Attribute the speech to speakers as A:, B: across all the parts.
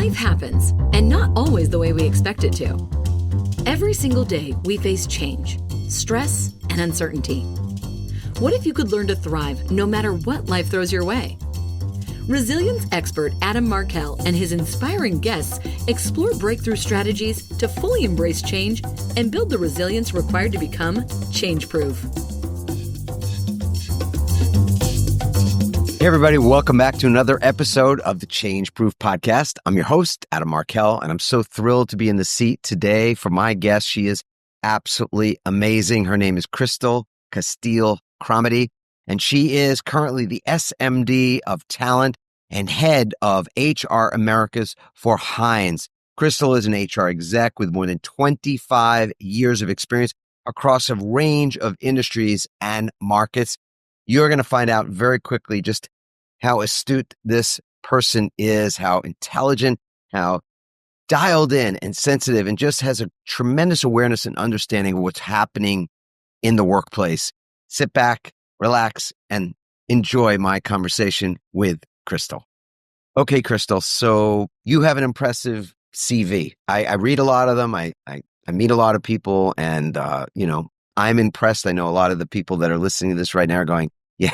A: Life happens, and not always the way we expect it to. Every single day, we face change, stress, and uncertainty. What if you could learn to thrive no matter what life throws your way? Resilience expert Adam Markel and his inspiring guests explore breakthrough strategies to fully embrace change and build the resilience required to become change-proof.
B: Hey, everybody. Welcome back to another episode of the Change Proof Podcast. I'm your host, Adam Markel, and I'm so thrilled to be in the seat today for my guest. She is absolutely amazing. Her name is Castille-Cromedy, and she is currently the SMD of Talent and head of HR Americas for Hines. Crystal is an HR exec with more than 25 years of experience across a range of industries and markets. You're going to find out very quickly just how astute this person is, how intelligent, how dialed in and sensitive, and just has a tremendous awareness and understanding of what's happening in the workplace. Sit back, relax, and enjoy my conversation with Crystal. Okay, Crystal, so you have an impressive CV. I read a lot of them. I meet a lot of people, and I'm impressed. I know a lot of the people that are listening to this right now are going, yeah,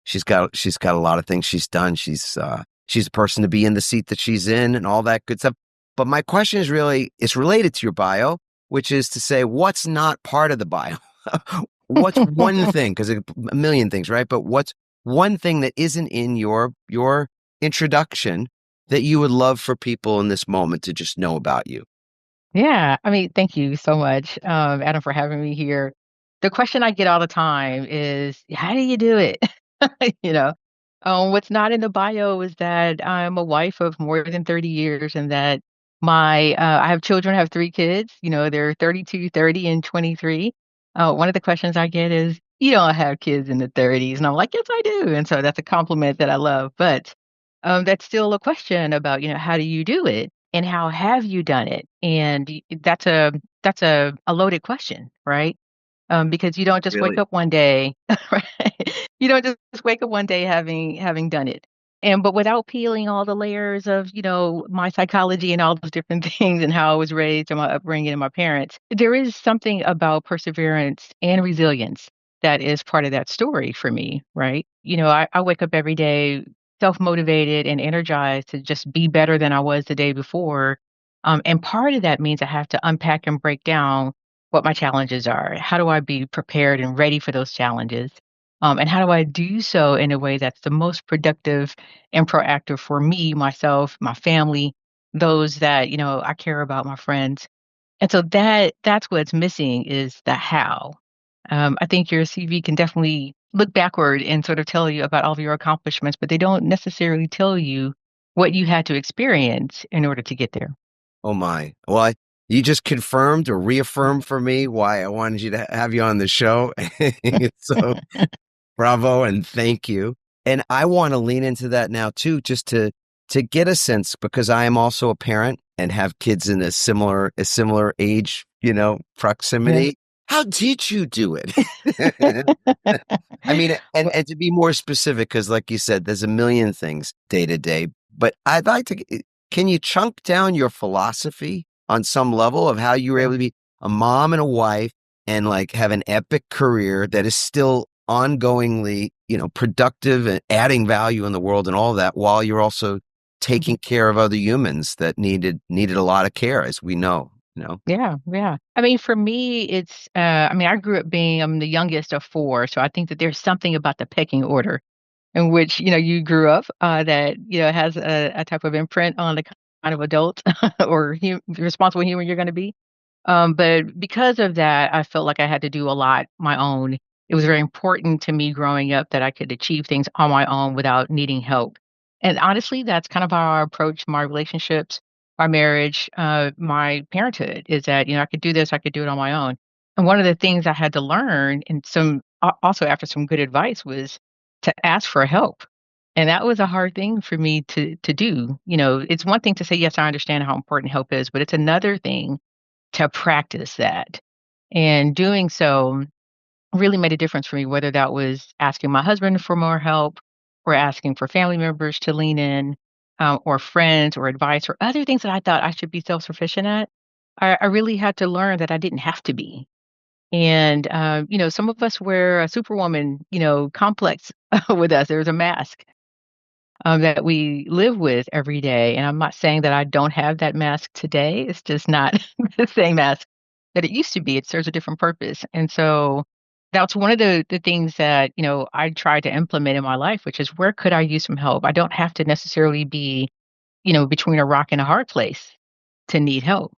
B: she's got a lot of things she's done. She's a person to be in the seat that she's in and all that good stuff. But my question is it's related to your bio, which is to say, what's not part of the bio? What's one thing? Because a million things, right? But what's one thing that isn't in your introduction that you would love for people in this moment to just know about you?
C: Yeah, thank you so much, Adam, for having me here. The question I get all the time is, how do you do it? You know, what's not in the bio is that I'm a wife of more than 30 years and that I have children, I have three kids, they're 32, 30, and 23. One of the questions I get is, you don't have kids in the 30s. And I'm like, yes, I do. And so that's a compliment that I love. But that's still a question about, how do you do it? And how have you done it? And that's a loaded question, right? Because you don't just
B: Really?
C: wake up one day, right? You don't just wake up one day having done it. But without peeling all the layers of, my psychology and all those different things and how I was raised and my upbringing and my parents, there is something about perseverance and resilience that is part of that story for me, right? I wake up every day self-motivated and energized to just be better than I was the day before. And part of that means I have to unpack and break down what my challenges are. How do I be prepared and ready for those challenges? And how do I do so in a way that's the most productive and proactive for me, myself, my family, those that, I care about, my friends. And so that's what's missing is the how. I think your CV can definitely look backward and sort of tell you about all of your accomplishments, but they don't necessarily tell you what you had to experience in order to get there.
B: Oh my. Well, you just confirmed or reaffirmed for me why I wanted you to have you on the show. So bravo and thank you. And I want to lean into that now too, just to get a sense, because I am also a parent and have kids in a similar age, proximity.
C: Yeah.
B: How did you do it? And to be more specific, because like you said, there's a million things day to day, but I'd like to, can you chunk down your philosophy on some level of how you were able to be a mom and a wife and like have an epic career that is still ongoingly, productive and adding value in the world and all of that, while you're also taking care of other humans that needed a lot of care, as we know.
C: Yeah, yeah. For me, it's, I grew up I'm the youngest of four, so I think that there's something about the pecking order in which, you grew up, that, has a type of imprint on the kind of adult or responsible human you're going to be. But because of that, I felt like I had to do a lot my own. It was very important to me growing up that I could achieve things on my own without needing help. And honestly, that's kind of how I approach my relationships, my marriage, my parenthood is that, I could do this, I could do it on my own. And one of the things I had to learn and also after some good advice was to ask for help. And that was a hard thing for me to do. It's one thing to say, yes, I understand how important help is, but it's another thing to practice that. And doing so really made a difference for me, whether that was asking my husband for more help or asking for family members to lean in. or friends or advice or other things that I thought I should be self-sufficient at, I really had to learn that I didn't have to be. And, some of us wear a superwoman, complex with us. There's a mask that we live with every day. And I'm not saying that I don't have that mask today. It's just not the same mask that it used to be. It serves a different purpose. And so that's one of the things that, I try to implement in my life, which is where could I use some help? I don't have to necessarily be, between a rock and a hard place to need help,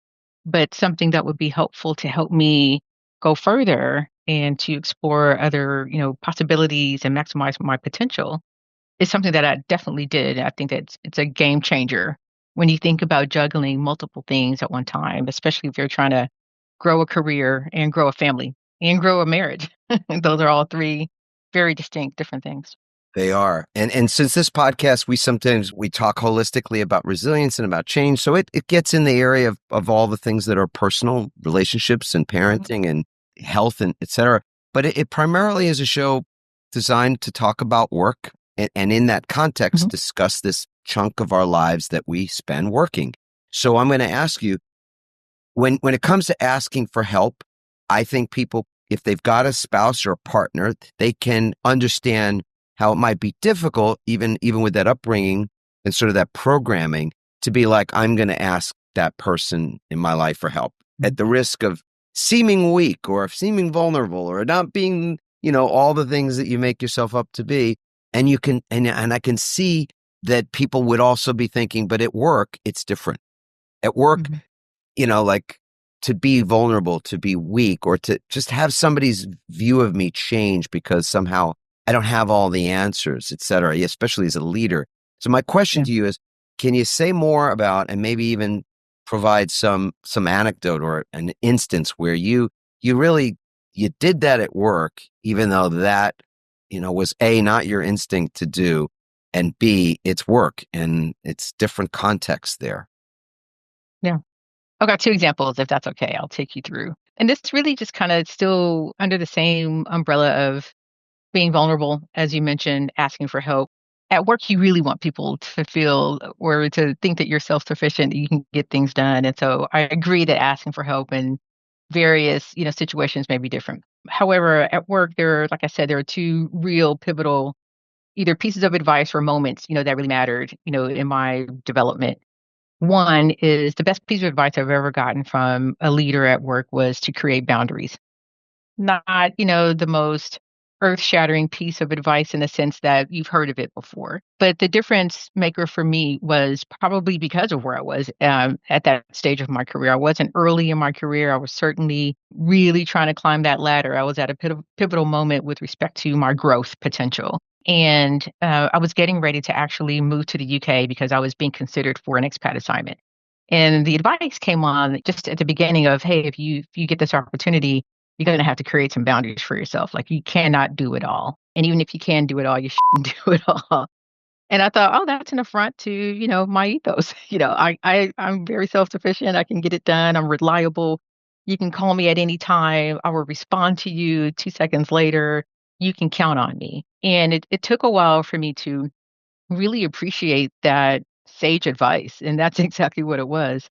C: but something that would be helpful to help me go further and to explore other, possibilities and maximize my potential is something that I definitely did. I think that it's a game changer when you think about juggling multiple things at one time, especially if you're trying to grow a career and grow a family and grow a marriage. Those are all three very distinct different things.
B: They are. And since this podcast, we talk holistically about resilience and about change. So it gets in the area of all the things that are personal relationships and parenting and health and et cetera. But it primarily is a show designed to talk about work and in that context, discuss this chunk of our lives that we spend working. So I'm going to ask you, when it comes to asking for help, I think people, if they've got a spouse or a partner, they can understand how it might be difficult, even with that upbringing and sort of that programming, to be like, I'm going to ask that person in my life for help at the risk of seeming weak or seeming vulnerable or not being, all the things that you make yourself up to be. And you can, and I can see that people would also be thinking, but at work, it's different. At work, like to be vulnerable, to be weak, or to just have somebody's view of me change because somehow I don't have all the answers, et cetera, especially as a leader. So my question to you is, can you say more about, and maybe even provide some anecdote or an instance where you did that at work, even though that, was A, not your instinct to do, and B, it's work and it's different context there.
C: Yeah. I've got two examples, if that's okay. I'll take you through. And this really just kind of still under the same umbrella of being vulnerable, as you mentioned, asking for help. At work, you really want people to feel or to think that you're self-sufficient, you can get things done. And so I agree that asking for help in various, situations may be different. However, at work, like I said, there are two real pivotal either pieces of advice or moments, that really mattered, in my development. One is the best piece of advice I've ever gotten from a leader at work was to create boundaries. Not, the most earth-shattering piece of advice in the sense that you've heard of it before. But the difference maker for me was probably because of where I was at that stage of my career. I wasn't early in my career. I was certainly really trying to climb that ladder. I was at a pivotal moment with respect to my growth potential. And I was getting ready to actually move to the UK because I was being considered for an expat assignment. And the advice came on just at the beginning of, hey, if you get this opportunity, you're going to have to create some boundaries for yourself. Like you cannot do it all. And even if you can do it all, you shouldn't do it all. And I thought, oh, that's an affront to, my ethos. I'm very self-sufficient. I can get it done. I'm reliable. You can call me at any time. I will respond to you 2 seconds later. You can count on me. And it took a while for me to really appreciate that sage advice. And that's exactly what it was.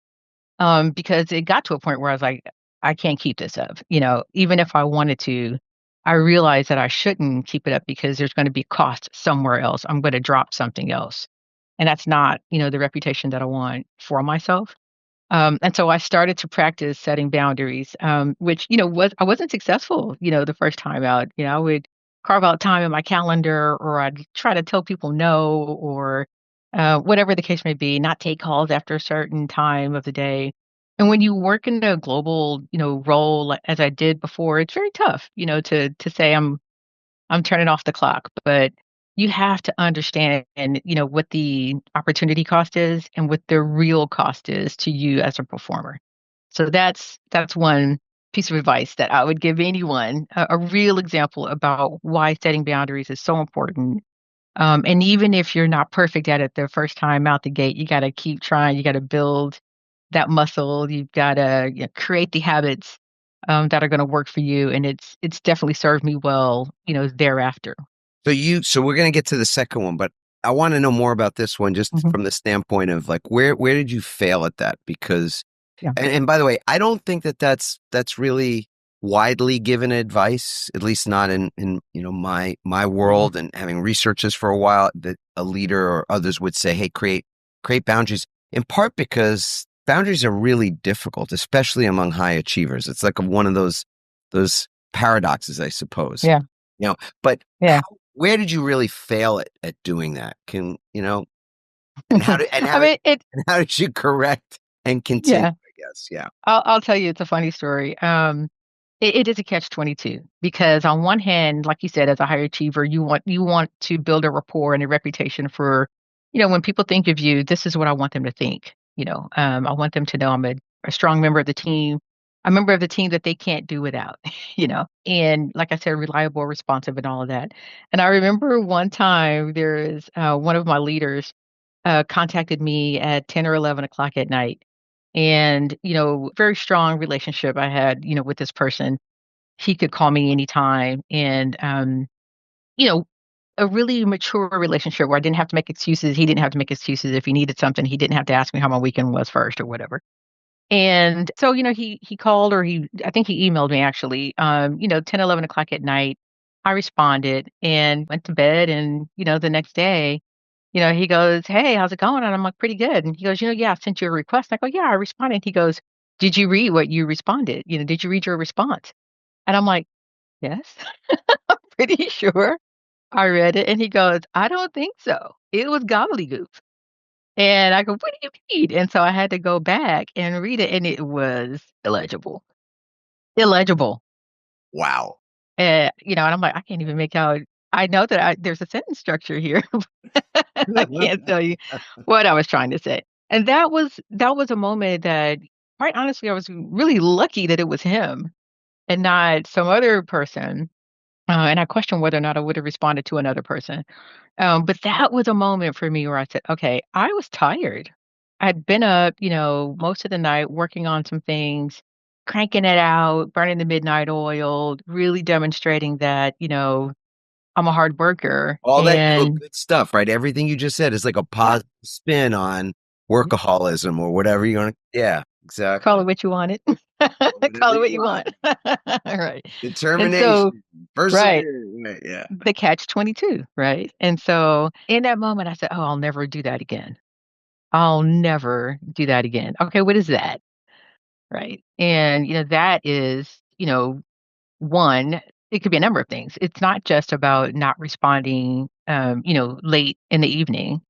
C: Because it got to a point where I was like, I can't keep this up. Even if I wanted to, I realized that I shouldn't keep it up because there's going to be cost somewhere else. I'm going to drop something else. And that's not, the reputation that I want for myself. And so I started to practice setting boundaries, which, I wasn't successful, the first time out. I would carve out time in my calendar or I'd try to tell people no or whatever the case may be, not take calls after a certain time of the day. And when you work in a global, role as I did before, it's very tough, to say I'm turning off the clock, but you have to understand, what the opportunity cost is and what the real cost is to you as a performer. So that's one piece of advice that I would give anyone, a real example about why setting boundaries is so important. And even if you're not perfect at it the first time out the gate, you got to keep trying. You got to build that muscle. You've got to create the habits that are going to work for you. And it's definitely served me well, thereafter.
B: So we're going to get to the second one, but I want to know more about this one, just
C: Mhm.
B: from the standpoint of like, where did you fail at that? Because,
C: Yeah.
B: and by the way, I don't think that that's really widely given advice, at least not in my
C: Mhm.
B: world, and having researched this for a while, that a leader or others would say, hey, create boundaries, in part because boundaries are really difficult, especially among high achievers. It's like one of those paradoxes, I suppose.
C: Yeah.
B: But
C: Yeah.
B: where did you really fail at doing that? And how did and
C: I
B: how did
C: mean, it.
B: and how did you correct and continue,
C: Yeah.
B: I guess? Yeah.
C: I'll tell you, it's a funny story. It is a catch-22 because on one hand, like you said, as a high achiever, you want to build a rapport and a reputation for, when people think of you, this is what I want them to think. I want them to know I'm a strong member of the team, a member of the team that they can't do without, and like I said, reliable, responsive, and all of that. And I remember one time there is one of my leaders contacted me at 10 or 11 o'clock at night. And, very strong relationship I had, with this person. He could call me anytime. And, you know, a really mature relationship where I didn't have to make excuses. He didn't have to make excuses. If he needed something, he didn't have to ask me how my weekend was first or whatever. And so, he called or I think he emailed me actually, 10, 11 o'clock at night. I responded and went to bed. And, the next day, he goes, "Hey, how's it going?" And I'm like, "Pretty good." And he goes, "Yeah, I sent you a request." And I go, "Yeah, I responded." He goes, "Did you read what you responded? Did you read your response?" And I'm like, "Yes, I'm pretty sure I read it." And he goes, "I don't think so. It was gobbledygook." And I go, "What do you mean?" And so I had to go back and read it, and it was illegible. Illegible.
B: Wow.
C: And I'm like, I can't even make out. I know that there's a sentence structure here. I can't tell you what I was trying to say. And that was a moment that, quite honestly, I was really lucky that it was him and not some other person. And I question whether or not I would have responded to another person. But that was a moment for me where I said, okay, I was tired. I'd been up, most of the night working on some things, cranking it out, burning the midnight oil, really demonstrating that, I'm a hard worker.
B: All that
C: And
B: good stuff, right? Everything you just said is like a
C: yeah,
B: positive spin on workaholism or whatever you want to. Yeah,
C: call
B: exactly.
C: it what you want it.
B: Whatever
C: Call it
B: you
C: what you
B: want.
C: want. Right. And so,
B: Determination,
C: right,
B: persevere. Right, yeah.
C: the catch-22, right? And so in that moment, I said, "Oh, I'll never do that again. I'll never do that again." Okay, what is that? Right? And, that is, one, it could be a number of things. It's not just about not responding, late in the evening,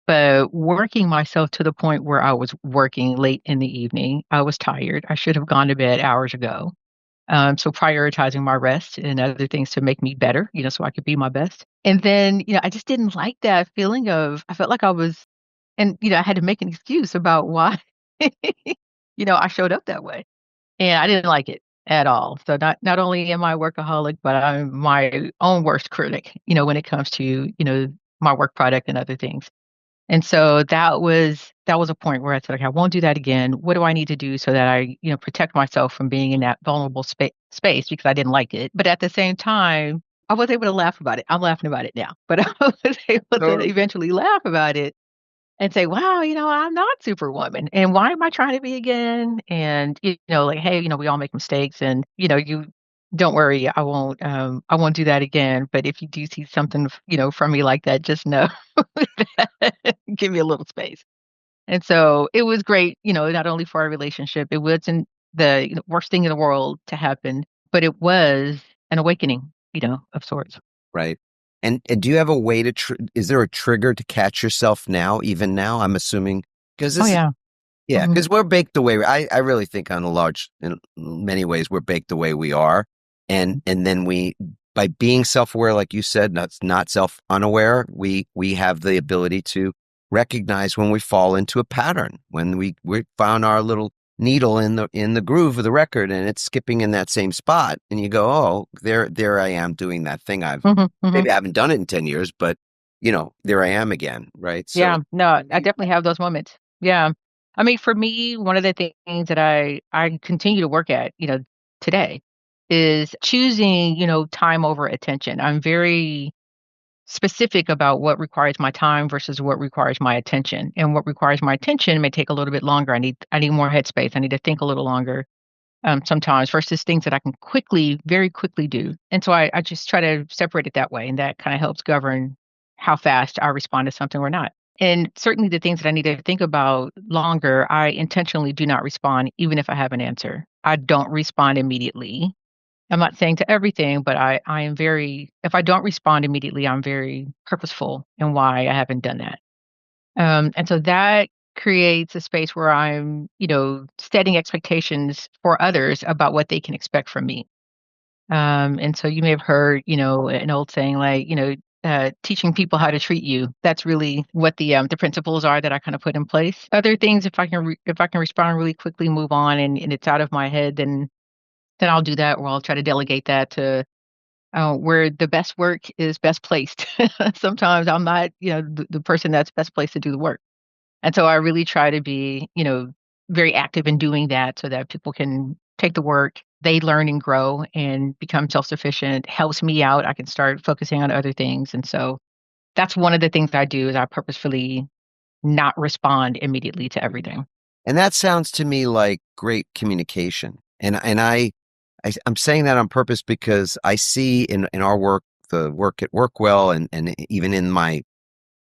C: but working myself to the point where I was working late in the evening. I was tired. I should have gone to bed hours ago. So prioritizing my rest and other things to make me better, so I could be my best. And then, I just didn't like that feeling of, I felt like I was, and, I had to make an excuse about why, I showed up that way. And I didn't like it at all. So not only am I a workaholic, but I'm my own worst critic, when it comes to, my work product and other things. And so that was a point where I said, "Okay, I won't do that again. What do I need to do so that I, protect myself from being in that vulnerable space because I didn't like it." But at the same time, I was able to laugh about it. I'm laughing about it now, but I was able to
B: Totally.
C: eventually laugh about it and say, "Wow, I'm not Superwoman, and why am I trying to be again?" And, like, "Hey, we all make mistakes, and, you don't worry, I won't do that again, but if you do see something, from me like that, just know that give me a little space." And so it was great, not only for our relationship, it wasn't the, worst thing in the world to happen, but it was an awakening, of sorts.
B: Right. And do you have a way to is there a trigger to catch yourself now, even now? I'm assuming because
C: Oh,
B: this is,
C: yeah.
B: yeah,
C: Mhm.
B: because we're baked the way I really think on a large, in many ways, we're baked the way we are. And then by being self-aware, like you said, not self-unaware, we have the ability to recognize when we fall into a pattern, when we found our little needle in the groove of the record and it's skipping in that same spot. And you go, oh, there I am doing that thing.
C: Mhm, mhm.
B: Maybe I haven't done it in 10 years, but there I am again. Right. So
C: Yeah, no, I definitely have those moments. Yeah. I mean, for me, one of the things that I continue to work at, today is choosing, time over attention. I'm very specific about what requires my time versus what requires my attention. And what requires my attention may take a little bit longer. I need more headspace. I need to think a little longer sometimes versus things that I can very quickly do. And so I just try to separate it that way. And that kind of helps govern how fast I respond to something or not. And certainly the things that I need to think about longer, I intentionally do not respond, even if I have an answer. I don't respond immediately. I'm not saying to everything, but I am very, if I don't respond immediately, I'm very purposeful in why I haven't done that. And so that creates a space where I'm, setting expectations for others about what they can expect from me. And so you may have heard, an old saying like, teaching people how to treat you. That's really what the principles are that I kind of put in place. Other things, if I can respond really quickly, move on, and it's out of my head, then I'll do that, or I'll try to delegate that to where the best work is best placed. Sometimes I'm not, the person that's best placed to do the work. And so I really try to be, very active in doing that so that people can take the work, they learn and grow and become self-sufficient, helps me out. I can start focusing on other things. And so that's one of the things I do is I purposefully not respond immediately to everything.
B: And that sounds to me like great communication. I'm saying that on purpose because I see in our work, the work at Workwell, and even in my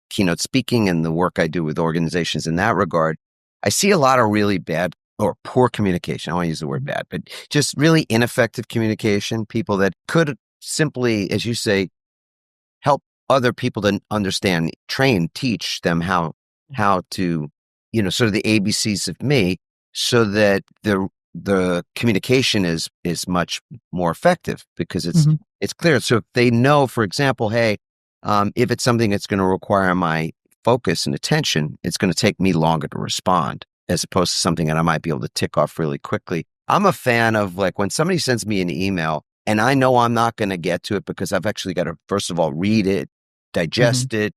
B: keynote speaking and the work I do with organizations in that regard, I see a lot of really bad or poor communication. I don't want to use the word bad, but just really ineffective communication. People that could simply, as you say, help other people to understand, train, teach them how to, sort of the ABCs of me, so that the communication is much more effective because it's clear. So if they know, for example, hey, if it's something that's going to require my focus and attention, it's going to take me longer to respond as opposed to something that I might be able to tick off really quickly. I'm a fan of like when somebody sends me an email and I know I'm not going to get to it because I've actually got to, first of all, read it, digest it,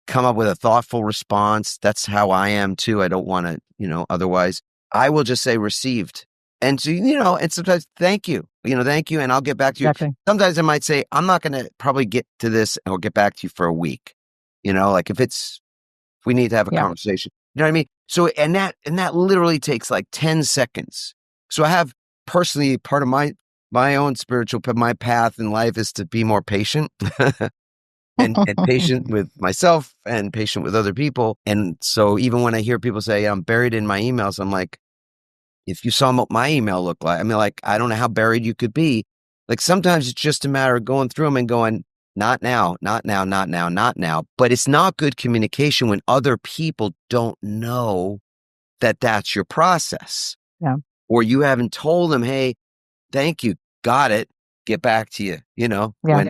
B: come up with a thoughtful response. That's how I am too. I don't want to, otherwise I will just say received. And so, and sometimes thank you, thank you. And I'll get back to you.
C: Exactly.
B: Sometimes I might say, I'm not going to probably get to this or get back to you for a week. Like if we need to have a conversation, you know what I mean? So, and that literally takes like 10 seconds. So I have personally part of my own spiritual, my path in life is to be more patient and patient with myself and patient with other people. And so even when I hear people say I'm buried in my emails, I'm like, if you saw what my email looked like, I mean, like, I don't know how buried you could be. Like sometimes it's just a matter of going through them and going, not now, not now, not now, not now. But it's not good communication when other people don't know that that's your process.
C: Yeah.
B: Or you haven't told them, hey, thank you, got it, get back to you, when,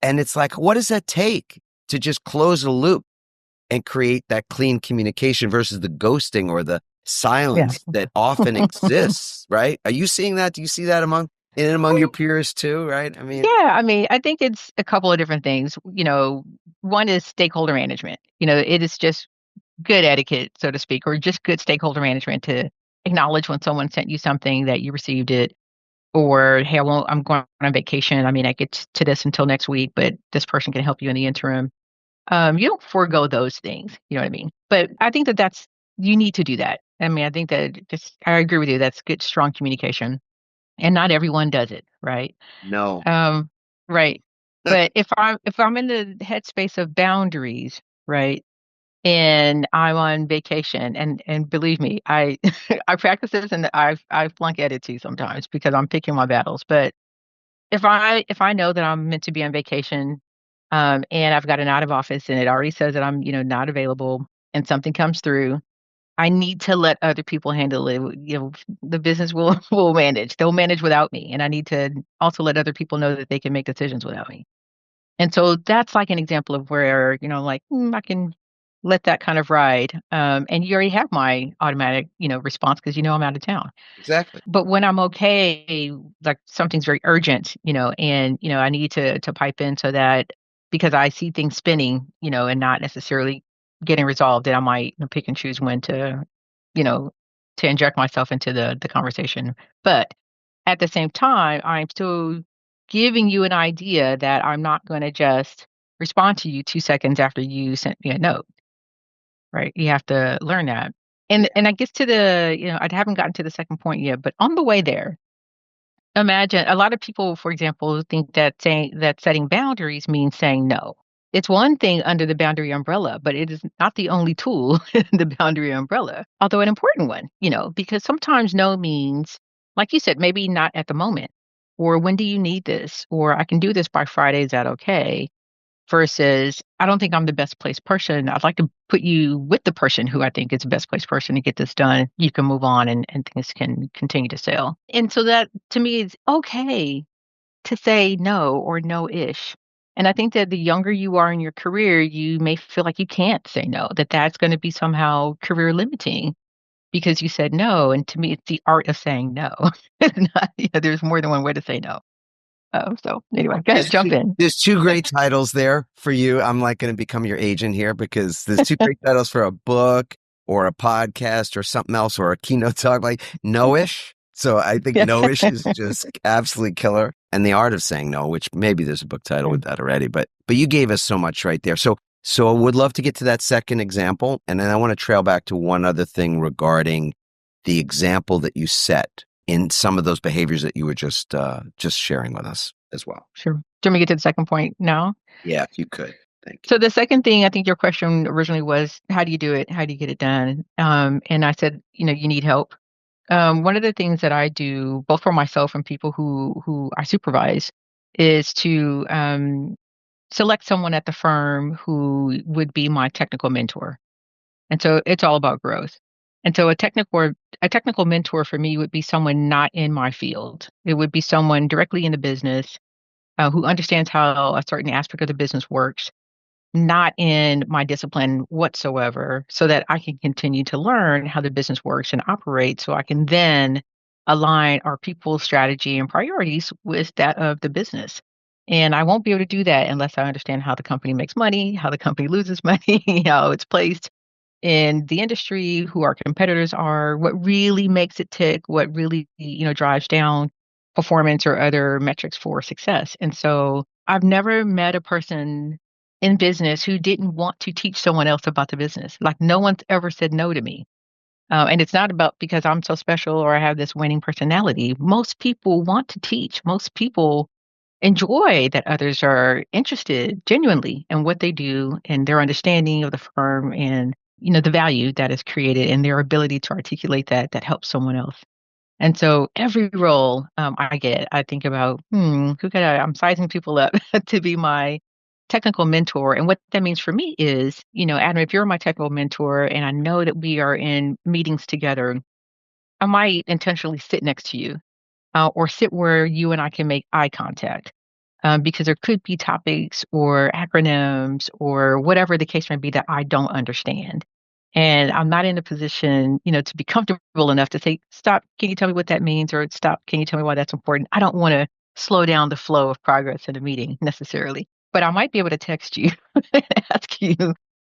B: and it's like, what does that take to just close the loop and create that clean communication versus the ghosting or the silence that often exists, right? Are you seeing that? Do you see that among your peers too, right?
C: I think it's a couple of different things. One is stakeholder management. It is just good etiquette, so to speak, or just good stakeholder management to acknowledge when someone sent you something that you received it, or, hey, I'm going on vacation. I mean, I get to this until next week, but this person can help you in the interim. You don't forego those things. You know what I mean? But I think you need to do that. I mean, I think that I agree with you. That's good, strong communication. And not everyone does it, right?
B: No.
C: Right. But if I'm in the headspace of boundaries, right, and I'm on vacation, and believe me, I I practice this and I flunk at it too sometimes because I'm picking my battles. But if I know that I'm meant to be on vacation, and I've got an out of office and it already says that I'm not available, and something comes through, I need to let other people handle it. The business will will manage. They'll manage without me, and I need to also let other people know that they can make decisions without me. And so that's like an example of where I can let that kind of ride. And you already have my automatic response because I'm out of town.
B: Exactly.
C: But when I'm okay, like something's very urgent, and I need to pipe in so that because I see things spinning, and not necessarily getting resolved, that I might pick and choose when you know, to inject myself into the conversation. But at the same time, I'm still giving you an idea that I'm not going to just respond to you 2 seconds after you sent me a note, right? You have to learn that. And I guess to the, I haven't gotten to the second point yet, but on the way there, imagine a lot of people, for example, think that setting boundaries means saying no. It's one thing under the boundary umbrella, but it is not the only tool in the boundary umbrella, although an important one, because sometimes no means, like you said, maybe not at the moment, or when do you need this, or I can do this by Friday, is that okay? Versus, I don't think I'm the best placed person. I'd like to put you with the person who I think is the best placed person to get this done. You can move on and things can continue to sail. And so that to me is okay to say no or no-ish. And I think that the younger you are in your career, you may feel like you can't say no, that that's going to be somehow career limiting because you said no. And to me, it's the art of saying no. It's not, there's more than one way to say no. So anyway, go ahead, jump in.
B: There's two great titles there for you. I'm like going to become your agent here because there's two great titles for a book or a podcast or something else or a keynote talk, like no-ish. So I think no-ish is just absolutely killer. And the art of saying no, which maybe there's a book title with that already, but you gave us so much right there. So I would love to get to that second example. And then I want to trail back to one other thing regarding the example that you set in some of those behaviors that you were just sharing with us as well.
C: Sure. Do you want me to get to the second point now?
B: Yeah, if you could. Thank you.
C: So the second thing, I think your question originally was, how do you do it? How do you get it done? And I said, you need help. One of the things that I do, both for myself and people who I supervise, is to select someone at the firm who would be my technical mentor. And so it's all about growth. And so a technical mentor for me would be someone not in my field. It would be someone directly in the business who understands how a certain aspect of the business works, not in my discipline whatsoever, so that I can continue to learn how the business works and operates, so I can then align our people's strategy and priorities with that of the business. And I won't be able to do that unless I understand how the company makes money, how the company loses money, how it's placed in the industry, who our competitors are, what really makes it tick, what really, drives down performance or other metrics for success. And so I've never met a person in business who didn't want to teach someone else about the business. Like no one's ever said no to me. And it's not about because I'm so special or I have this winning personality. Most people want to teach. Most people enjoy that others are interested genuinely in what they do and their understanding of the firm and the value that is created and their ability to articulate that helps someone else. And so every role I get, I think about, I'm sizing people up to be my technical mentor. And what that means for me is, Adam, if you're my technical mentor and I know that we are in meetings together, I might intentionally sit next to you or sit where you and I can make eye contact. Because there could be topics or acronyms or whatever the case may be that I don't understand. And I'm not in a position, to be comfortable enough to say, stop, can you tell me what that means? Or stop, can you tell me why that's important? I don't want to slow down the flow of progress in a meeting necessarily. But I might be able to text you and ask you,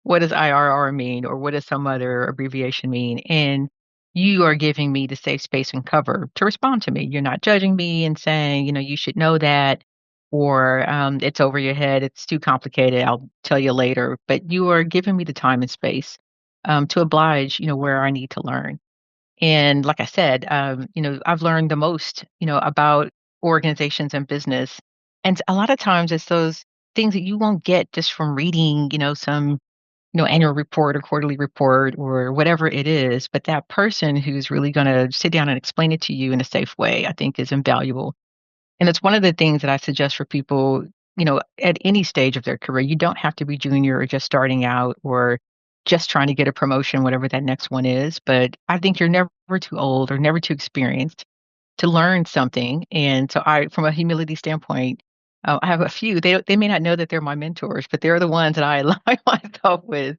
C: what does IRR mean? Or what does some other abbreviation mean? And you are giving me the safe space and cover to respond to me. You're not judging me and saying, you should know that, or it's over your head, it's too complicated, I'll tell you later. But you are giving me the time and space to oblige, where I need to learn. And like I said, I've learned the most, about organizations and business. And a lot of times it's those things that you won't get just from reading, some, annual report or quarterly report or whatever it is. But that person who's really going to sit down and explain it to you in a safe way, I think is invaluable. And it's one of the things that I suggest for people, at any stage of their career. You don't have to be junior or just starting out or just trying to get a promotion, whatever that next one is. But I think you're never too old or never too experienced to learn something. And so from a humility standpoint, I have a few. They may not know that they're my mentors, but they're the ones that I align myself with.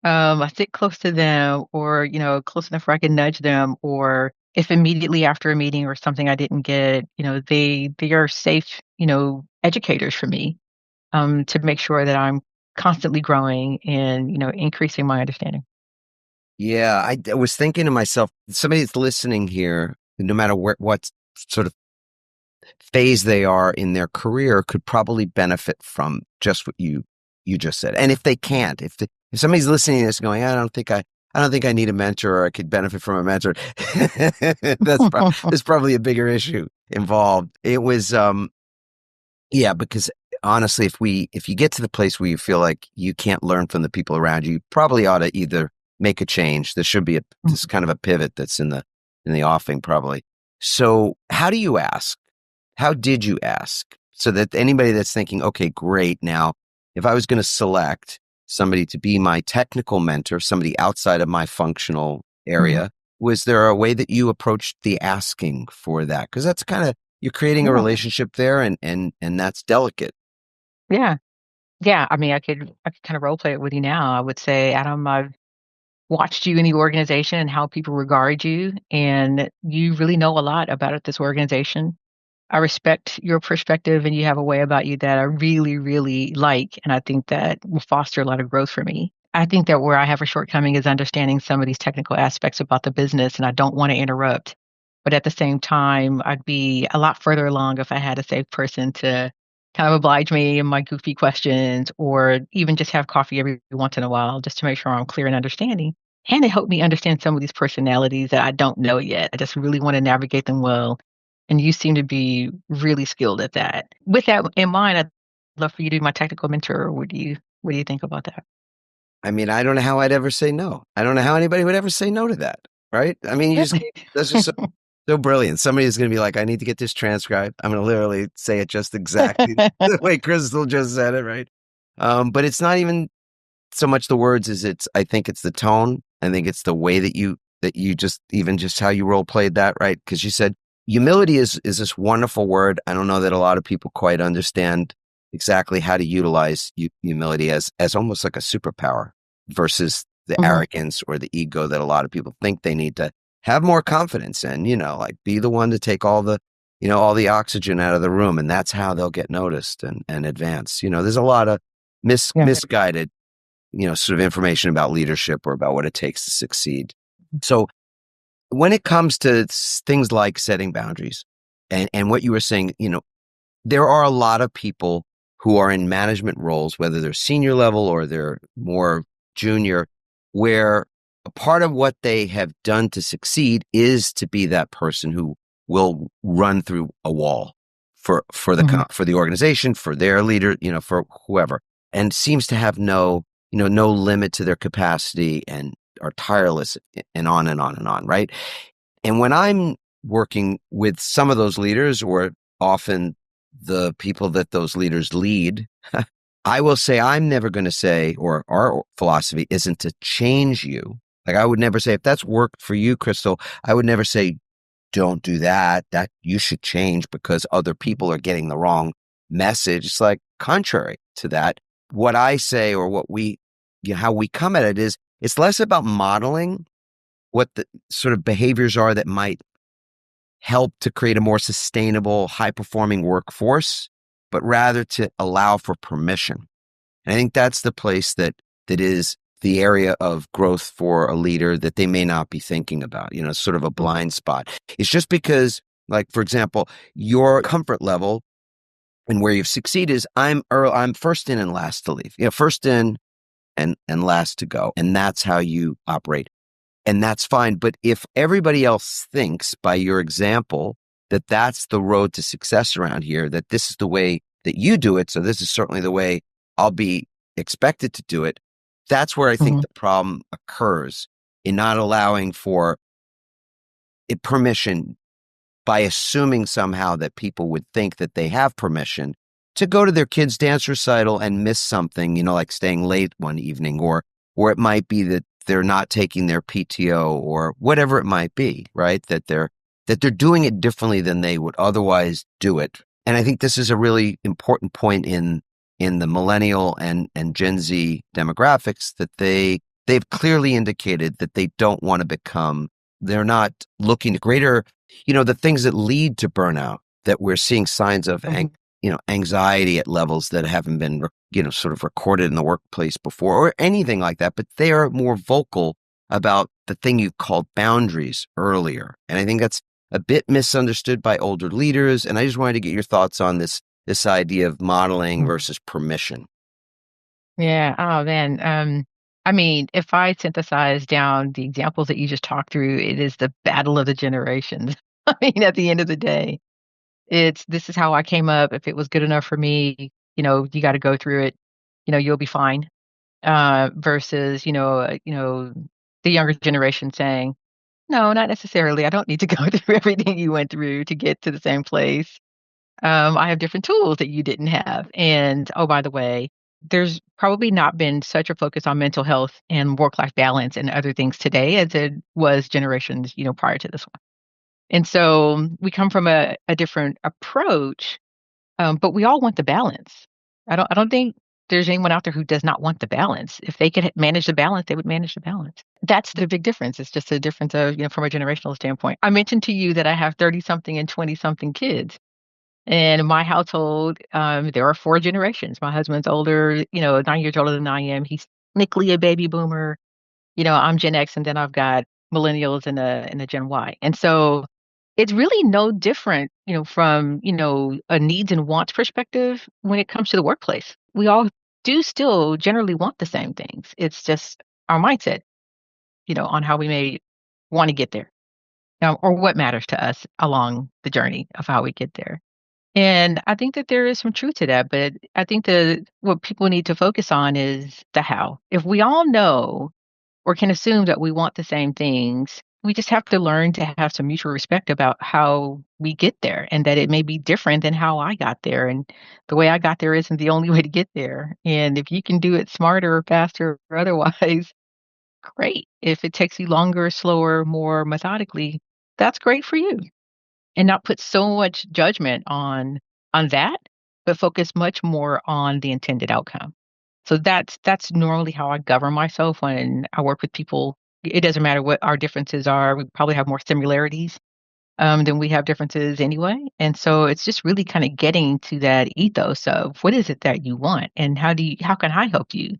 C: I sit close to them or, close enough where I can nudge them, or if immediately after a meeting or something I didn't get, they are safe, educators for me, to make sure that I'm constantly growing and, increasing my understanding.
B: Yeah, I was thinking to myself, somebody that's listening here, no matter what sort of phase they are in their career, could probably benefit from just what you you just said. And if they can't, if somebody's listening to this going, I don't think I need a mentor, or I could benefit from a mentor. There's probably a bigger issue involved. It was, yeah, because honestly, if you get to the place where you feel like you can't learn from the people around you, you probably ought to either make a change. There should be this kind of a pivot that's in the offing, probably. So how do you ask? How did you ask? So that anybody that's thinking, okay, great. Now, if I was going to select somebody to be my technical mentor, somebody outside of my functional area, was there a way that you approached the asking for that? Because that's kind of, you're creating a relationship there, and that's delicate.
C: Yeah. Yeah. I mean, I could kind of role play it with you now. I would say, Adam, I've watched you in the organization and how people regard you, and you really know a lot about this organization. I respect your perspective, and you have a way about you that I really, really like. And I think that will foster a lot of growth for me. I think that where I have a shortcoming is understanding some of these technical aspects about the business, and I don't want to interrupt. But at the same time, I'd be a lot further along if I had a safe person to kind of oblige me in my goofy questions, or even just have coffee every once in a while just to make sure I'm clear and understanding. And it helped me understand some of these personalities that I don't know yet. I just really want to navigate them well. And you seem to be really skilled at that. With that in mind, I'd love for you to be my technical mentor. What do you think about that?
B: I mean, I don't know how I'd ever say no. I don't know how anybody would ever say no to that, right? I mean, that's just so brilliant. Somebody is going to be like, I need to get this transcribed. I'm going to literally say it just exactly the way Crystal just said it, right? But it's not even so much the words as I think it's the tone. I think it's the way that you just how you role played that, right? Because you said humility is this wonderful word. I don't know that a lot of people quite understand exactly how to utilize humility as almost like a superpower versus the arrogance or the ego that a lot of people think they need to have more confidence in, like be the one to take all the oxygen out of the room. And that's how they'll get noticed and advance. There's a lot of misguided, sort of information about leadership or about what it takes to succeed. So when it comes to things like setting boundaries and what you were saying, there are a lot of people who are in management roles, whether they're senior level or they're more junior, where a part of what they have done to succeed is to be that person who will run through a wall for the organization, for their leader, for whoever, and seems to have no limit to their capacity and are tireless and on and on and on, right? And when I'm working with some of those leaders, or often the people that those leaders lead, I will say I'm never going to say, or our philosophy isn't to change you. Like I would never say, if that's worked for you, Crystal, I would never say, don't do that you should change because other people are getting the wrong message. It's like contrary to that. What I say, or what how we come at it is, it's less about modeling what the sort of behaviors are that might help to create a more sustainable, high-performing workforce, but rather to allow for permission. And I think that's the place that is the area of growth for a leader that they may not be thinking about, sort of a blind spot. It's just because, like, for example, your comfort level and where you've succeeded is I'm first in and last to leave. First in and last to go. And that's how you operate. And that's fine. But if everybody else thinks by your example that that's the road to success around here, that this is the way that you do it, so this is certainly the way I'll be expected to do it, that's where I think the problem occurs, in not allowing for permission, by assuming somehow that people would think that they have permission to go to their kid's dance recital and miss something, like staying late one evening, or it might be that they're not taking their PTO, or whatever it might be, right? That they're doing it differently than they would otherwise do it. And I think this is a really important point in the millennial and Gen Z demographics, that they've clearly indicated that they don't want to become, they're not looking to greater, the things that lead to burnout, that we're seeing signs of anxiety at levels that haven't been, sort of recorded in the workplace before, or anything like that. But they are more vocal about the thing you called boundaries earlier. And I think that's a bit misunderstood by older leaders. And I just wanted to get your thoughts on this idea of modeling versus permission.
C: Yeah. Oh man. I mean, if I synthesize down the examples that you just talked through, it is the battle of the generations. I mean, at the end of the day, it's this is how I came up. If it was good enough for me, you got to go through it. You'll be fine. Versus, the younger generation saying, no, not necessarily. I don't need to go through everything you went through to get to the same place. I have different tools that you didn't have. And oh, by the way, there's probably not been such a focus on mental health and work-life balance and other things today as it was generations, prior to this one. And so we come from a different approach, but we all want the balance. I don't think there's anyone out there who does not want the balance. If they could manage the balance, they would manage the balance. That's the big difference. It's just a difference of, from a generational standpoint. I mentioned to you that I have 30 something and 20 something kids. And in my household, there are four generations. My husband's older, 9 years older than I am. He's technically a baby boomer. I'm Gen X, and then I've got millennials and a Gen Y. And so it's really no different, from, a needs and wants perspective when it comes to the workplace. We all do still generally want the same things. It's just our mindset, on how we may want to get there, or what matters to us along the journey of how we get there. And I think that there is some truth to that, but I think what people need to focus on is the how. If we all know or can assume that we want the same things, we just have to learn to have some mutual respect about how we get there and that it may be different than how I got there. And the way I got there isn't the only way to get there. And if you can do it smarter or faster or otherwise, great. If it takes you longer, slower, more methodically, that's great for you, and not put so much judgment on that, but focus much more on the intended outcome. So that's normally how I govern myself when I work with people. It doesn't matter what our differences are. We probably have more similarities than we have differences anyway. And so it's just really kind of getting to that ethos of what is it that you want and how can I help you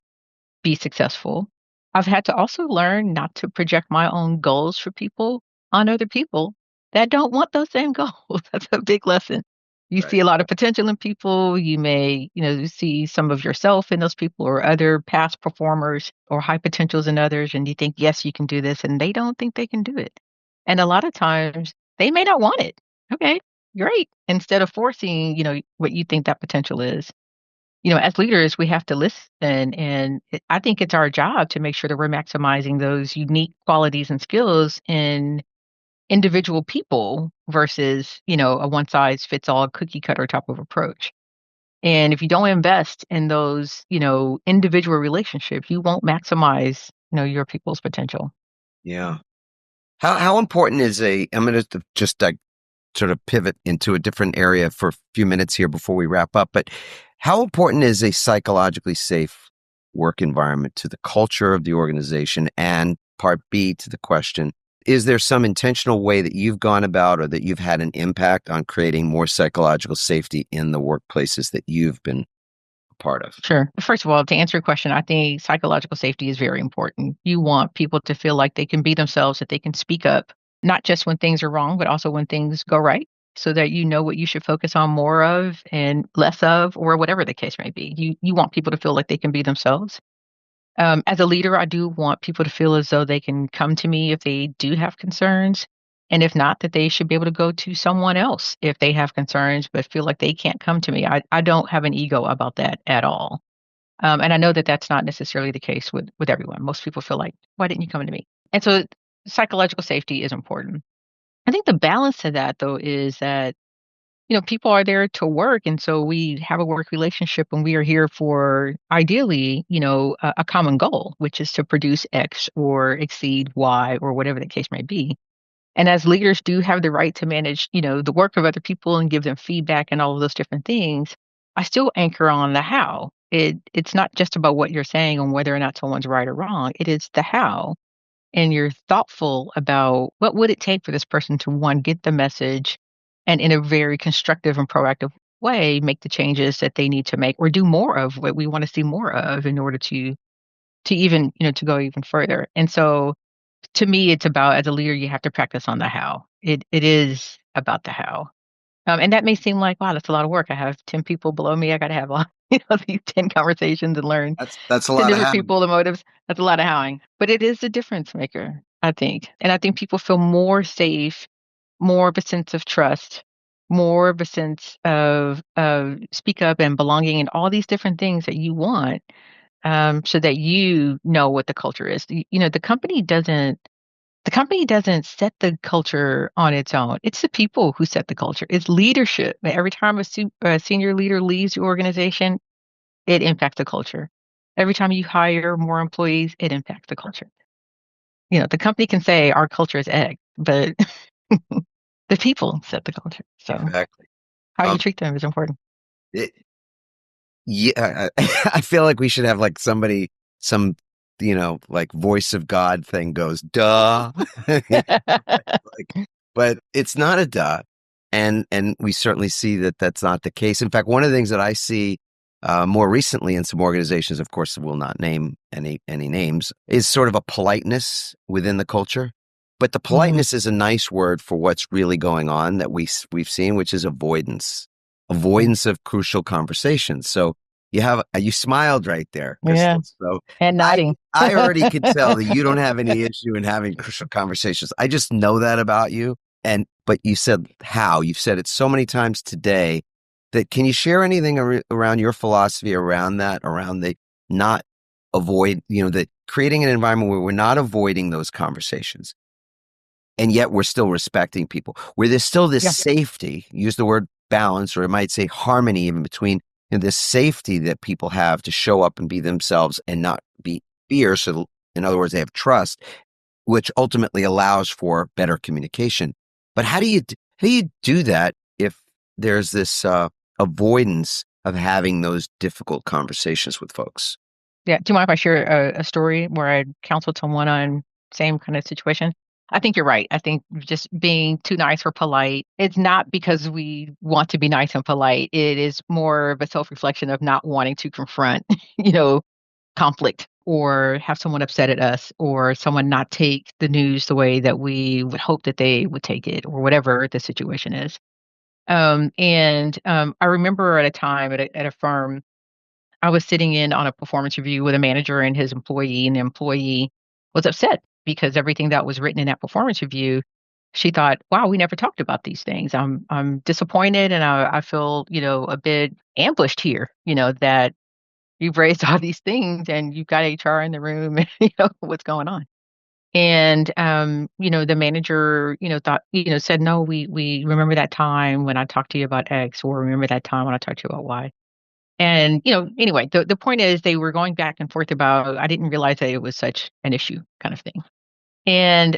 C: be successful. I've had to also learn not to project my own goals for people on other people that don't want those same goals. That's a big lesson. You see
B: Right.
C: a lot of potential in people. You may, you see some of yourself in those people or other past performers or high potentials in others. And you think, yes, you can do this. And they don't think they can do it. And a lot of times they may not want it. Okay, great. Instead of forcing, what you think that potential is, as leaders, we have to listen. And I think it's our job to make sure that we're maximizing those unique qualities and skills in individual people versus, a one size fits all cookie cutter type of approach. And if you don't invest in those, individual relationships, you won't maximize, your people's potential.
B: Yeah. How important is I'm going to just sort of pivot into a different area for a few minutes here before we wrap up. But how important is a psychologically safe work environment to the culture of the organization? And part B to the question, is there some intentional way that you've gone about or that you've had an impact on creating more psychological safety in the workplaces that you've been a part of?
C: Sure. First of all, to answer your question, I think psychological safety is very important. You want people to feel like they can be themselves, that they can speak up, not just when things are wrong, but also when things go right, so that you know what you should focus on more of and less of, or whatever the case may be. You want people to feel like they can be themselves. As a leader, I do want people to feel as though they can come to me if they do have concerns. And if not, that they should be able to go to someone else if they have concerns, but feel like they can't come to me. I don't have an ego about that at all. And I know that that's not necessarily the case with everyone. Most people feel like, why didn't you come to me? And so psychological safety is important. I think the balance to that, though, is that people are there to work. And so we have a work relationship and we are here for ideally, a common goal, which is to produce X or exceed Y or whatever the case may be. And as leaders do have the right to manage, the work of other people and give them feedback and all of those different things, I still anchor on the how. It's not just about what you're saying on whether or not someone's right or wrong. It is the how. And you're thoughtful about what would it take for this person to, one, get the message and in a very constructive and proactive way make the changes that they need to make or do more of what we want to see more of in order to even to go even further. And so to me, it's about, as a leader, you have to practice on the how. It is about the how. And that may seem like, wow, that's a lot of work. I have 10 people below me. I got to have all, these 10 conversations and learn
B: That's a
C: 10
B: lot of
C: different
B: having.
C: people, the motives. That's a lot of howling, but it is a difference maker, I think. And I think people feel more safe, more of a sense of trust, more of a sense of speak up and belonging and all these different things that you want, so that you know what the culture is. The company doesn't set the culture on its own. It's the people who set the culture. It's leadership. Every time a senior leader leaves the organization, it impacts the culture. Every time you hire more employees, it impacts the culture. The company can say our culture is X, but the people set the culture. So
B: Exactly.
C: how you
B: Um,
C: treat them is important.
B: it, yeah, I feel like we should have like somebody, some, like voice of God thing goes, duh. Like, but it's not a duh. And we certainly see that that's not the case. In fact, one of the things that I see more recently in some organizations, of course, will not name any names, is sort of a politeness within the culture. But the
C: Mhm.
B: politeness is a nice word for what's really going on that we've seen, which is
C: Mm.
B: avoidance of crucial conversations. So you smiled right there,
C: Yeah,
B: Crystal. So
C: and
B: I
C: nodding.
B: I already could tell that you don't have any issue in having crucial conversations. I just know that about you. But you said how. You've said it so many times today that can you share anything around your philosophy around that, around the not avoid, that creating an environment where we're not avoiding those conversations and yet we're still respecting people, where there's still this
C: Yeah.
B: safety, use the word balance, or it might say harmony even between this safety that people have to show up and be themselves and not be fear. So in other words, they have trust, which ultimately allows for better communication. But how do you do that if there's this avoidance of having those difficult conversations with folks?
C: Yeah. Do you mind if I share a story where I counseled someone on same kind of situation? I think you're right. I think just being too nice or polite, it's not because we want to be nice and polite. It is more of a self-reflection of not wanting to confront, conflict or have someone upset at us or someone not take the news the way that we would hope that they would take it or whatever the situation is. And I remember at a time at a firm, I was sitting in on a performance review with a manager and his employee, and the employee was upset because everything that was written in that performance review, she thought, "Wow, we never talked about these things. I'm disappointed, and I feel a bit ambushed here. That you've raised all these things, and you've got HR in the room, and what's going on." And the manager, thought, said, "No, we remember that time when I talked to you about X, or remember that time when I talked to you about Y." And, anyway, the point is they were going back and forth about, I didn't realize that it was such an issue kind of thing. And,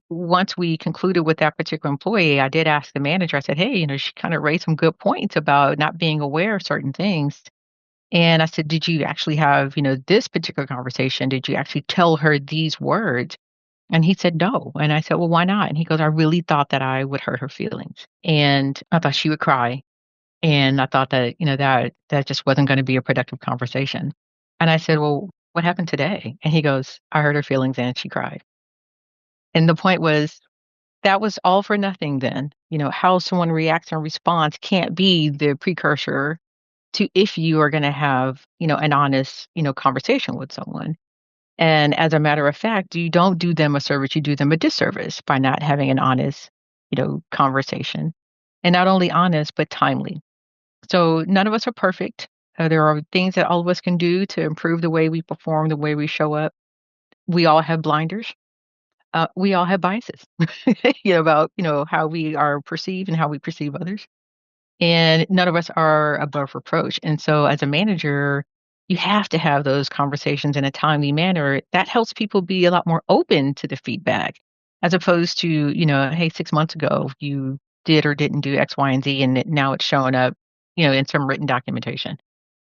C: once we concluded with that particular employee, I did ask the manager, I said, hey, she kind of raised some good points about not being aware of certain things. And I said, did you actually have, this particular conversation? Did you actually tell her these words? And he said, no. And I said, well, why not? And he goes, I really thought that I would hurt her feelings. And I thought she would cry. And I thought that, that just wasn't gonna be a productive conversation. And I said, "Well, what happened today?" And he goes, "I hurt her feelings and she cried." And the point was, that was all for nothing then. How someone reacts and responds can't be the precursor to if you are gonna have, an honest, conversation with someone. And as a matter of fact, you don't do them a service, you do them a disservice by not having an honest, conversation. And not only honest, but timely. So none of us are perfect. There are things that all of us can do to improve the way we perform, the way we show up. We all have blinders. We all have biases, about how we are perceived and how we perceive others. And none of us are above reproach. And so, as a manager, you have to have those conversations in a timely manner. That helps people be a lot more open to the feedback, as opposed to hey, 6 months ago you did or didn't do X, Y, and Z, and now it's showing up, in some written documentation.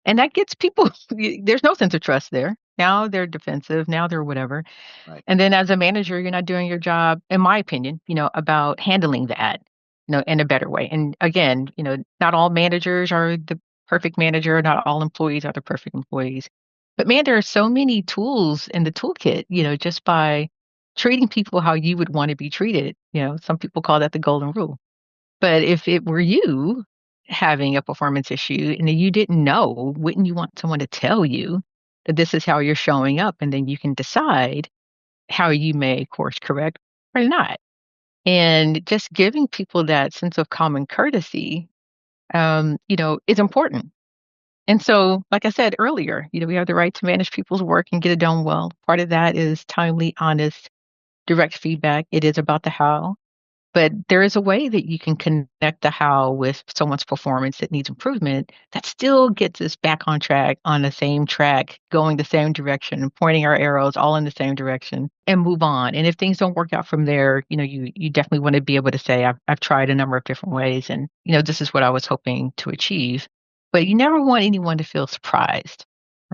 C: And that gets people there's no sense of trust there. Now they're defensive, now they're whatever.
B: Right.
C: And then as a manager, you're not doing your job, in my opinion, about handling that, in a better way. And again, not all managers are the perfect manager, not all employees are the perfect employees. But man, there are so many tools in the toolkit, just by treating people how you would want to be treated. Some people call that the golden rule. But if it were you having a performance issue and you didn't know, wouldn't you want someone to tell you that this is how you're showing up? And then you can decide how you may course correct or not. And just giving people that sense of common courtesy, is important. And so, like I said earlier, we have the right to manage people's work and get it done well. Part of that is timely, honest, direct feedback. It is about the how. But there is a way that you can connect the how with someone's performance that needs improvement that still gets us back on track, on the same track, going the same direction, and pointing our arrows all in the same direction and move on. And if things don't work out from there, you definitely want to be able to say, I've tried a number of different ways and, this is what I was hoping to achieve. But you never want anyone to feel surprised,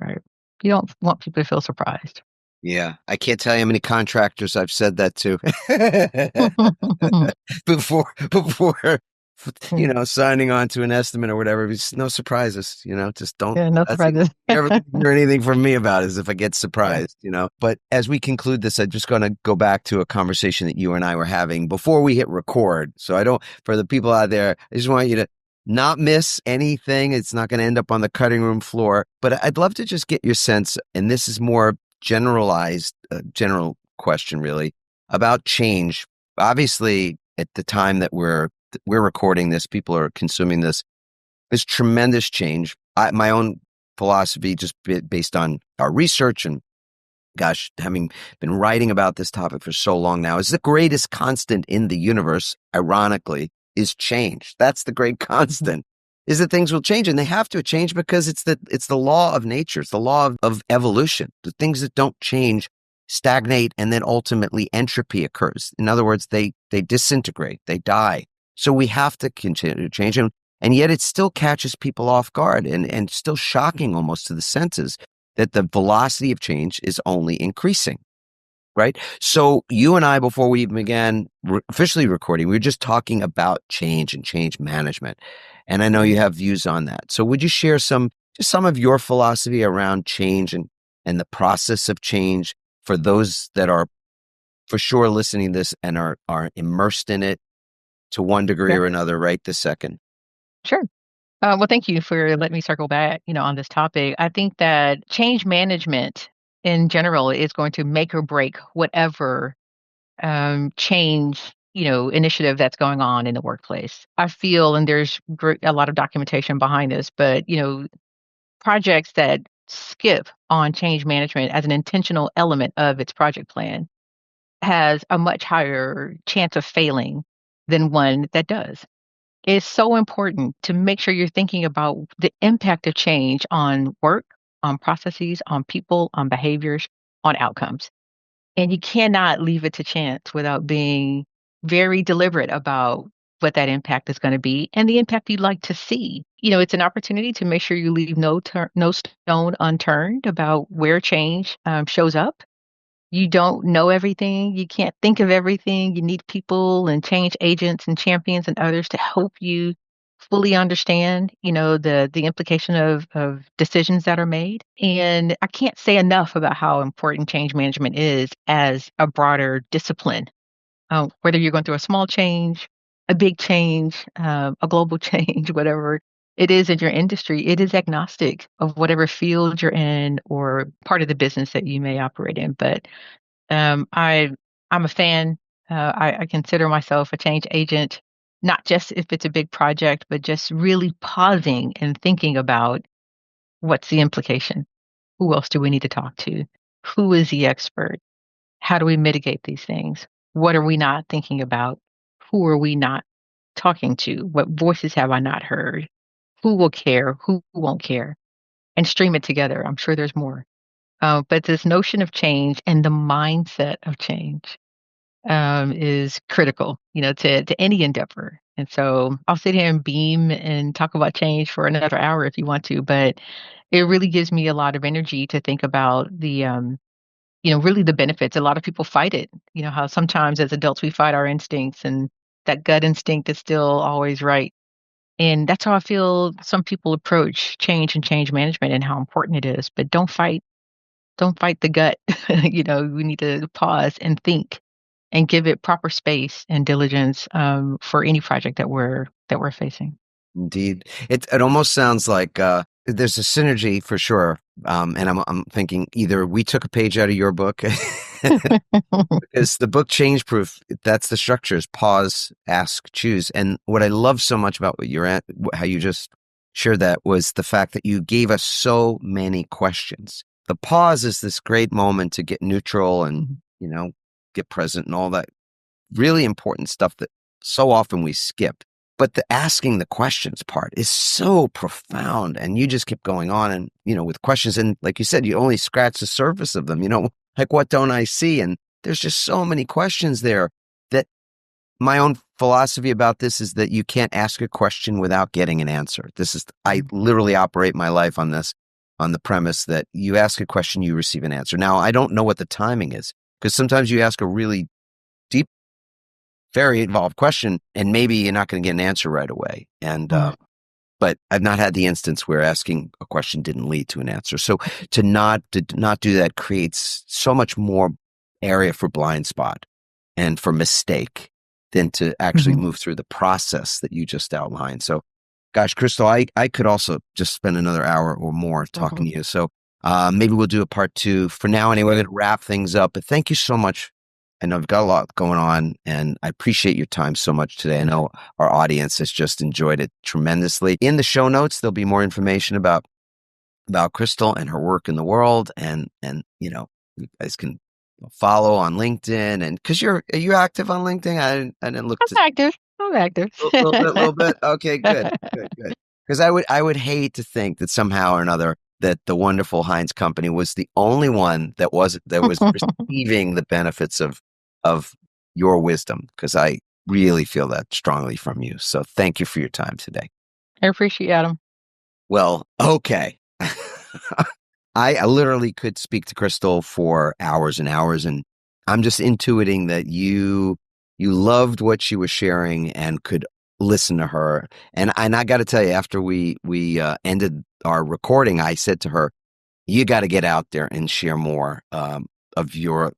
C: right? You don't want people to feel surprised.
B: Yeah, I can't tell you how many contractors I've said that to before signing on to an estimate or whatever. It's no surprises, just don't.
C: Yeah, no
B: That's it.
C: surprises.
B: You never hear anything from me about it is if I get
C: Yeah.
B: surprised, But as we conclude this, I'm just going to go back to a conversation that you and I were having before we hit record. So for the people out there, I just want you to not miss anything. It's not going to end up on the cutting room floor, but I'd love to just get your sense, and this is more generalized, general question really about change. Obviously, at the time that we're recording this, people are consuming this. There's tremendous change. My own philosophy, just based on our research and gosh, having been writing about this topic for so long now, is the greatest constant in the universe, ironically, is change. That's the great constant. Is that things will change, and they have to change because it's the law of nature. It's the law of evolution. The things that don't change stagnate, and then ultimately entropy occurs. In other words, they disintegrate, they die. So we have to continue to change, and yet it still catches people off guard, and still shocking almost to the senses that the velocity of change is only increasing. Right. So you and I, before we even began officially recording, we were just talking about change and change management. And I know you have views on that. So would you share some of your philosophy around change and the process of change for those that are for sure listening to this and are immersed in it to one degree or another right this second?
C: Sure. Well, thank you for letting me circle back, on this topic. I think that change management in general is going to make or break whatever change, initiative that's going on in the workplace. I feel, and there's a lot of documentation behind this, but, projects that skip on change management as an intentional element of its project plan has a much higher chance of failing than one that does. It's so important to make sure you're thinking about the impact of change on work, on processes, on people, on behaviors, on outcomes. And you cannot leave it to chance without being very deliberate about what that impact is going to be and the impact you'd like to see. It's an opportunity to make sure you leave no stone unturned about where change shows up. You don't know everything. You can't think of everything. You need people and change agents and champions and others to help you fully understand, the implication of decisions that are made. And I can't say enough about how important change management is as a broader discipline. Whether you're going through a small change, a big change, a global change, whatever it is in your industry, it is agnostic of whatever field you're in or part of the business that you may operate in. But I'm a fan. I consider myself a change agent, not just if it's a big project, but just really pausing and thinking about what's the implication. Who else do we need to talk to? Who is the expert? How do we mitigate these things? What are we not thinking about? Who are we not talking to? What voices have I not heard? Who will care? Who won't care? And stream it together. I'm sure there's more. But this notion of change and the mindset of change is critical, to any endeavor. And so I'll sit here and beam and talk about change for another hour if you want to, but it really gives me a lot of energy to think about really the benefits. A lot of people fight it. How sometimes as adults we fight our instincts and that gut instinct is still always right. And that's how I feel some people approach change and change management and how important it is. But don't fight the gut. We need to pause and think and give it proper space and diligence for any project that we're facing.
B: Indeed. It almost sounds like there's a synergy for sure. And I'm thinking either we took a page out of your book because the book Change Proof, that's the structure, is pause, ask, choose. And what I love so much about how you just shared that was the fact that you gave us so many questions. The pause is this great moment to get neutral and, get present and all that really important stuff that so often we skip. But the asking the questions part is so profound, and you just keep going on and, with questions. And like you said, you only scratch the surface of them, like, what don't I see? And there's just so many questions there that my own philosophy about this is that you can't ask a question without getting an answer. I literally operate my life on the premise that you ask a question, you receive an answer. Now, I don't know what the timing is, because sometimes you ask a really deep, very involved question, and maybe you're not going to get an answer right away. And but I've not had the instance where asking a question didn't lead to an answer. So to not do that creates so much more area for blind spot and for mistake than to actually move through the process that you just outlined. So, gosh, Crystal, I could also just spend another hour or more talking to you. So maybe we'll do a part 2. For now, anyway, we're going to wrap things up. But thank you so much. I know I've got a lot going on, and I appreciate your time so much today. I know our audience has just enjoyed it tremendously. In the show notes, there'll be more information about Crystal and her work in the world, and you guys can follow on LinkedIn, and because are you active on LinkedIn? I didn't look.
C: I'm active.
B: A little bit. Okay, good. Because I would hate to think that somehow or another that the wonderful Hines company was the only one that was receiving the benefits of your wisdom, because I really feel that strongly from you. So thank you for your time today.
C: I appreciate it, Adam.
B: Well, okay. I literally could speak to Crystal for hours and hours, and I'm just intuiting that you loved what she was sharing and could listen to her. And I got to tell you, after we ended our recording, I said to her, "You got to get out there and share more of your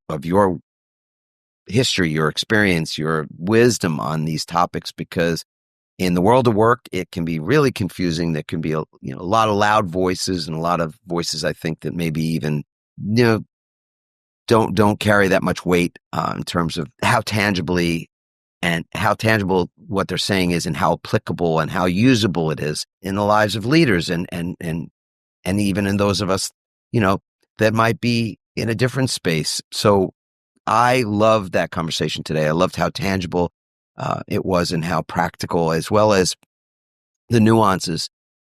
B: history, your experience, your wisdom on these topics, because in the world of work, it can be really confusing. There can be a lot of loud voices, and a lot of voices, I think, that maybe even don't carry that much weight in terms of how tangible what they're saying is, and how applicable and how usable it is in the lives of leaders and even in those of us that might be in a different space." So I loved that conversation today. I loved how tangible it was, and how practical, as well as the nuances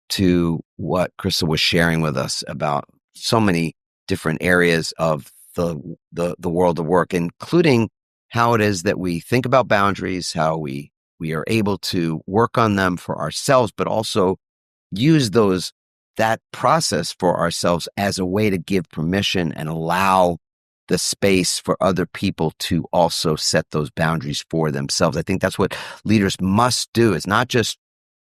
B: to what Crystal was sharing with us about so many different areas of the world of work, including how it is that we think about boundaries, how we are able to work on them for ourselves, but also use that process for ourselves as a way to give permission and allow the space for other people to also set those boundaries for themselves. I think that's what leaders must do. It's not just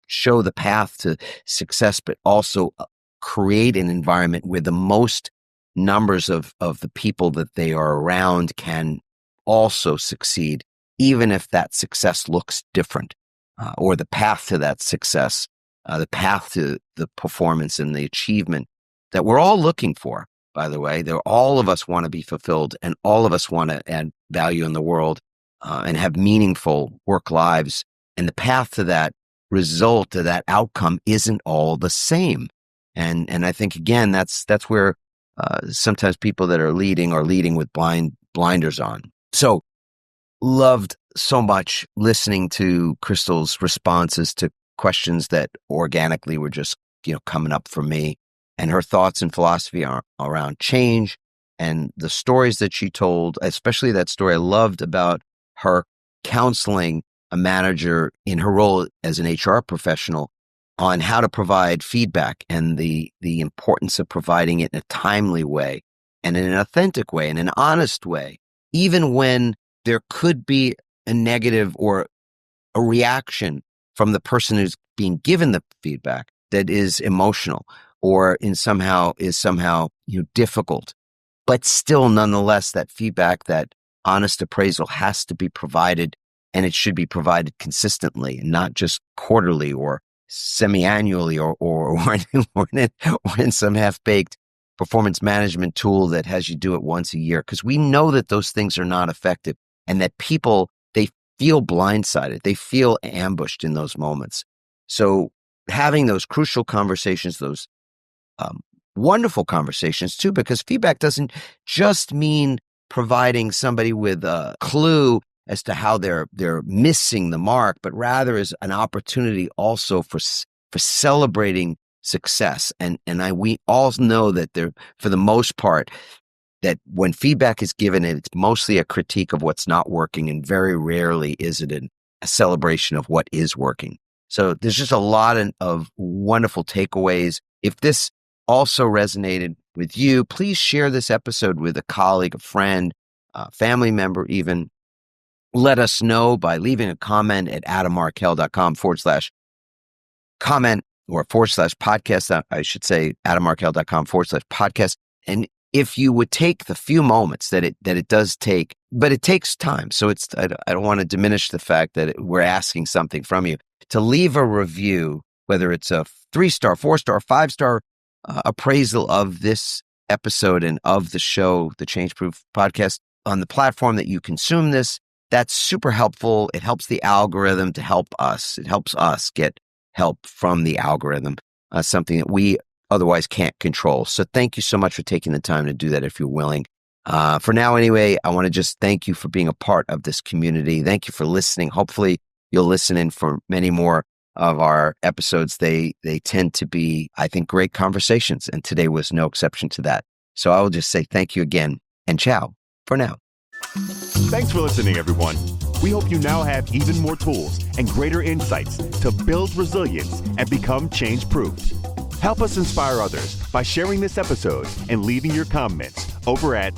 B: show the path to success, but also create an environment where the most numbers of the people that they are around can also succeed, even if that success looks different, or the path to that success, the path to the performance and the achievement that we're all looking for. By the way, all of us want to be fulfilled, and all of us want to add value in the world and have meaningful work lives. And the path to that result, to that outcome, isn't all the same. And I think, again, that's where sometimes people that are leading with blinders on. So loved so much listening to Crystal's responses to questions that organically were just coming up for me, and her thoughts and philosophy around change, and the stories that she told, especially that story I loved about her counseling a manager in her role as an HR professional on how to provide feedback, and the importance of providing it in a timely way and in an authentic way and an honest way, even when there could be a negative or a reaction from the person who's being given the feedback that is emotional or is somehow difficult. But still, nonetheless, that feedback, that honest appraisal has to be provided, and it should be provided consistently and not just quarterly or semi-annually or in some half-baked performance management tool that has you do it once a year. Because we know that those things are not effective and that people, they feel blindsided. They feel ambushed in those moments. So having those crucial conversations, those wonderful conversations too, because feedback doesn't just mean providing somebody with a clue as to how they're missing the mark, but rather is an opportunity also for celebrating success. And we all know that for the most part, that when feedback is given, it's mostly a critique of what's not working, and very rarely is it a celebration of what is working. So there's just a lot of wonderful takeaways. If this also resonated with you, please share this episode with a colleague, a friend, a family member even. Let us know by leaving a comment at adammarkel.com/comment or /podcast. I should say adammarkel.com/podcast. And if you would take the few moments that it does take, but it takes time. So I don't want to diminish the fact that we're asking something from you, to leave a review, whether it's a 3-star, 4-star, 5-star appraisal of this episode and of the show, the Change Proof podcast, on the platform that you consume this. That's super helpful. It helps the algorithm to help us. It helps us get help from the algorithm, something that we otherwise can't control. So thank you so much for taking the time to do that if you're willing. For now, anyway, I want to just thank you for being a part of this community. Thank you for listening. Hopefully, you'll listen in for many more of our episodes. They tend to be, I think, great conversations, and today was no exception to that. So I will just say thank you again, and ciao for now.
D: Thanks for listening, everyone. We hope you now have even more tools and greater insights to build resilience and become change-proof. Help us inspire others by sharing this episode and leaving your comments over at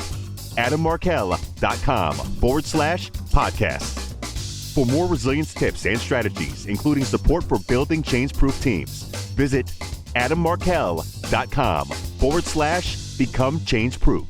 D: adammarkel.com/podcast. For more resilience tips and strategies, including support for building change-proof teams, visit adammarkel.com/become change-proof.